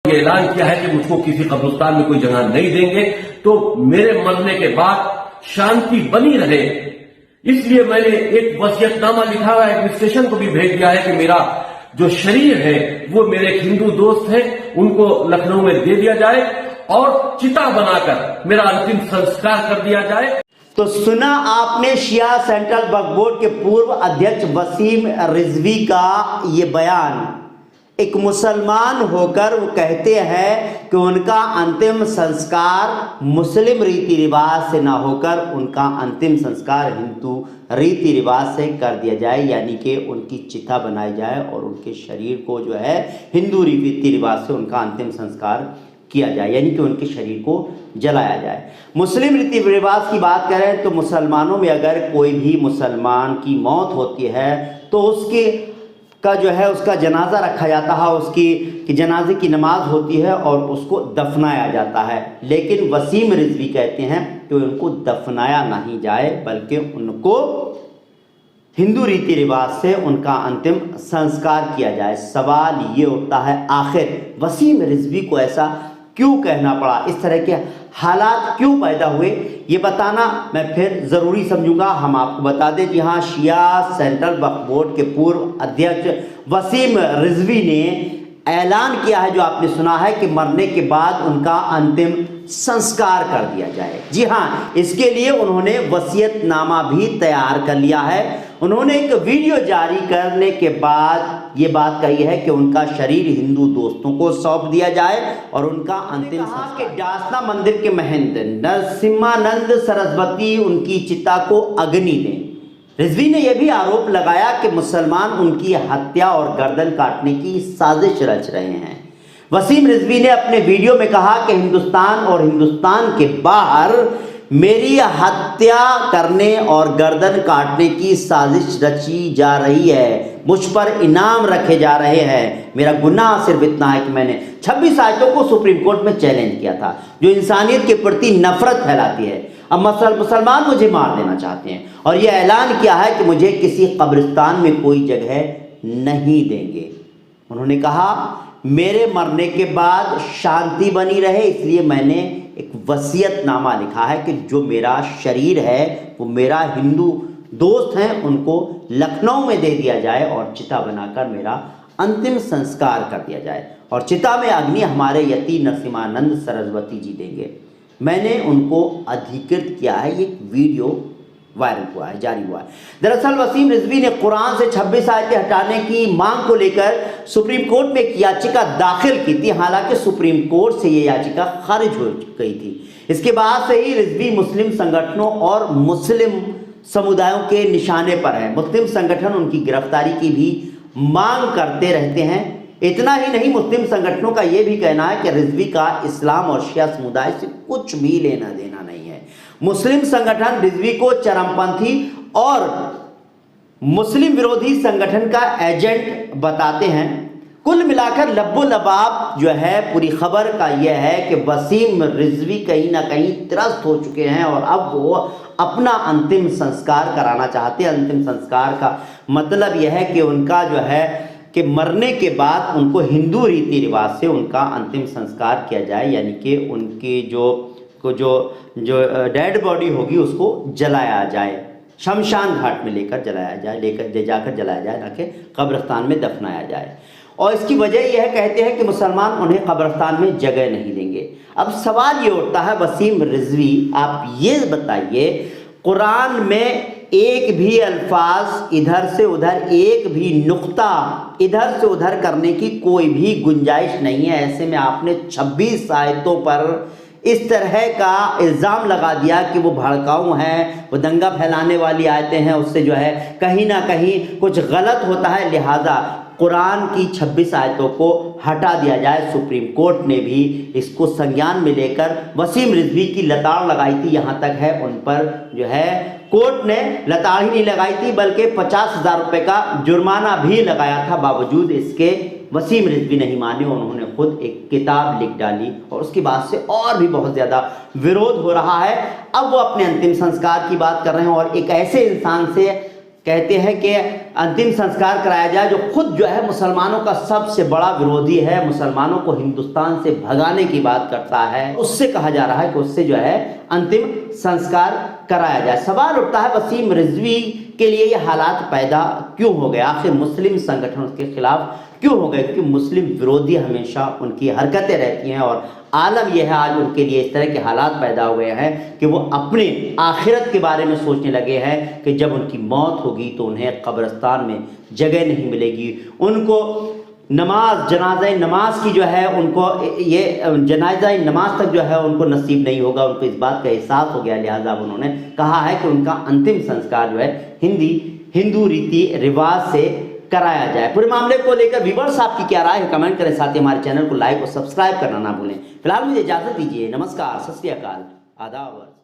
ये ऐलान किया है कि मुझको किसी कब्रिस्तान में कोई जगह नहीं देंगे, तो मेरे मरने के बाद शांति बनी रहे, इसलिए मैंने एक वसीयतनामा लिखा हुआ है, एडमिनिस्ट्रेशन को भी भेज दिया है कि मेरा जो शरीर है वो मेरे हिंदू दोस्त हैं उनको लखनऊ में दे दिया जाए और चिता बनाकर मेरा अंतिम संस्कार कर दिया जाए। तो सुना आपने शिया सेंट्रल वक्फ बोर्ड के पूर्व अध्यक्ष वसीम रिजवी का ये बयान। एक मुसलमान होकर वो कहते हैं कि उनका अंतिम संस्कार मुस्लिम रीति रिवाज से ना होकर उनका अंतिम संस्कार हिंदू रीति रिवाज से कर दिया जाए, यानी कि उनकी चिता बनाई जाए और उनके शरीर को जो है हिंदू रीति रिवाज से उनका अंतिम संस्कार किया जाए, यानी कि उनके शरीर को जलाया जाए। मुस्लिम रीति रिवाज की बात करें तो मुसलमानों में अगर कोई भी मुसलमान की मौत होती है तो उसके का जो है उसका जनाजा रखा जाता है, उसकी जनाजे की नमाज होती है और उसको दफनाया जाता है। लेकिन वसीम रिजवी कहते हैं कि उनको दफनाया नहीं जाए बल्कि उनको हिंदू रीति रिवाज से उनका अंतिम संस्कार किया जाए। सवाल ये उठता है आखिर वसीम रिजवी को ऐसा क्यों कहना पड़ा, इस तरह के हालात क्यों पैदा हुए, ये बताना मैं फिर ज़रूरी समझूंगा। हम आपको बता दें कि हाँ, शिया सेंट्रल वक्फ बोर्ड के पूर्व अध्यक्ष वसीम रिजवी ने ऐलान किया है, जो आपने सुना है, कि मरने के बाद उनका अंतिम संस्कार कर दिया जाए। जी हाँ, इसके लिए उन्होंने वसीयतनामा भी तैयार कर लिया है। उन्होंने एक वीडियो जारी करने के बाद ये बात कही है कि उनका शरीर हिंदू दोस्तों को सौंप दिया जाए और उनका अंतिम संस्कार के डासना मंदिर के महंत नरसिम्हानंद सरस्वती उनकी चिता को अग्नि दें। रिजवी ने यह भी आरोप लगाया कि मुसलमान उनकी हत्या और गर्दन काटने की साजिश रच रहे हैं। वसीम रिजवी ने अपने वीडियो में कहा कि हिंदुस्तान और हिंदुस्तान के बाहर मेरी हत्या करने और गर्दन काटने की साजिश रची जा रही है, मुझ पर इनाम रखे जा रहे हैं। मेरा गुनाह सिर्फ इतना है कि मैंने 26 आयतों को सुप्रीम कोर्ट में चैलेंज किया था, जो इंसानियत के प्रति नफरत फैलाती है। अब मुसलमान मुझे मार देना चाहते हैं और यह ऐलान किया है कि मुझे किसी कब्रिस्तान में कोई जगह नहीं देंगे। उन्होंने कहा मेरे मरने के बाद शांति बनी रहे, इसलिए मैंने एक वसीयतनामा लिखा है कि जो मेरा शरीर है वो मेरा हिंदू दोस्त हैं उनको लखनऊ में दे दिया जाए और चिता बनाकर मेरा अंतिम संस्कार कर दिया जाए और चिता में अग्नि हमारे यति नरसिम्हानंद सरस्वती जी देंगे। मैंने उनको अधिकृत किया है। ये वीडियो वायरल हुआ है, जारी हुआ है। दरअसल वसीम रिजवी ने कुरान से 26 आयतें हटाने की मांग को लेकर सुप्रीम कोर्ट में एक याचिका दाखिल की थी। हालांकि सुप्रीम कोर्ट से ये याचिका खारिज हो गई थी। इसके बाद से ही रिजवी मुस्लिम संगठनों और मुस्लिम समुदायों के निशाने पर है। मुस्लिम संगठन उनकी गिरफ्तारी की भी मांग करते रहते हैं। इतना ही नहीं, मुस्लिम संगठनों का यह भी कहना है कि रिजवी का इस्लाम और शिया समुदाय से कुछ भी लेना देना नहीं है। मुस्लिम संगठन रिजवी को चरमपंथी और मुस्लिम विरोधी संगठन का एजेंट बताते हैं। कुल मिलाकर लब्बो लबाब जो है पूरी खबर का यह है कि वसीम रिजवी कहीं ना कहीं त्रस्त हो चुके हैं और अब वो अपना अंतिम संस्कार कराना चाहते हैं। अंतिम संस्कार का मतलब यह है कि उनका जो है कि मरने के बाद उनको हिंदू रीति रिवाज से उनका अंतिम संस्कार किया जाए, यानी कि उनकी जो डेड बॉडी होगी उसको जलाया जाए, शमशान घाट में लेकर जाकर जलाया जाए, ना कि कब्रिस्तान में दफनाया जाए। और इसकी वजह यह कहते हैं कि मुसलमान उन्हें कब्रिस्तान में जगह नहीं देंगे। अब सवाल ये उठता है वसीम रिजवी, आप ये बताइए, कुरान में एक भी अल्फाज इधर से उधर, एक भी नुक्ता इधर से उधर करने की कोई भी गुंजाइश नहीं है। ऐसे में आपने 26 आयतों पर इस तरह का इल्ज़ाम लगा दिया कि वो भड़काऊ हैं, वो दंगा फैलाने वाली आयतें हैं, उससे जो है कहीं ना कहीं कुछ गलत होता है, लिहाजा कुरान की 26 आयतों को हटा दिया जाए। सुप्रीम कोर्ट ने भी इसको संज्ञान में लेकर वसीम रिजवी की लताड़ लगाई थी। यहाँ तक है उन पर जो है कोर्ट ने लताड़ ही नहीं लगाई थी बल्कि 50,000 रुपये का जुर्माना भी लगाया था। बावजूद इसके वसीम रिजवी नहीं माने, उन्होंने खुद एक किताब लिख डाली और उसके बाद से और भी बहुत ज़्यादा विरोध हो रहा है। अब वो अपने अंतिम संस्कार की बात कर रहे हैं और एक ऐसे इंसान से कहते हैं कि अंतिम संस्कार कराया जाए, जो खुद जो है मुसलमानों का सबसे बड़ा विरोधी है, मुसलमानों को हिंदुस्तान से भगाने की बात करता है, उससे कहा जा रहा है कि उससे जो है अंतिम संस्कार कराया जाए। सवाल उठता है वसीम रिजवी के लिए ये हालात पैदा क्यों हो गए, आखिर मुस्लिम संगठन उसके खिलाफ क्यों हो गए? क्योंकि मुस्लिम विरोधी हमेशा उनकी हरकतें रहती हैं और आलम यह है आज उनके लिए इस तरह के हालात पैदा हो गए हैं कि वो अपने आखिरत के बारे में सोचने लगे हैं कि जब उनकी मौत होगी तो उन्हें कब्रिस्तान में जगह नहीं मिलेगी, उनको नमाज जनाजा नमाज की जो है उनको ये जनाजा नमाज तक जो है उनको नसीब नहीं होगा। उनको इस बात का एहसास हो गया, लिहाजा उन्होंने कहा है कि उनका अंतिम संस्कार जो है हिंदू रीति रिवाज से कराया जाए। पूरे मामले को लेकर व्यूअर्स आपकी क्या राय है कमेंट करें, साथ ही हमारे चैनल को लाइक और सब्सक्राइब करना ना भूलें। फिलहाल मुझे इजाजत दीजिए, नमस्कार, सत श्री अकाल, आदाब।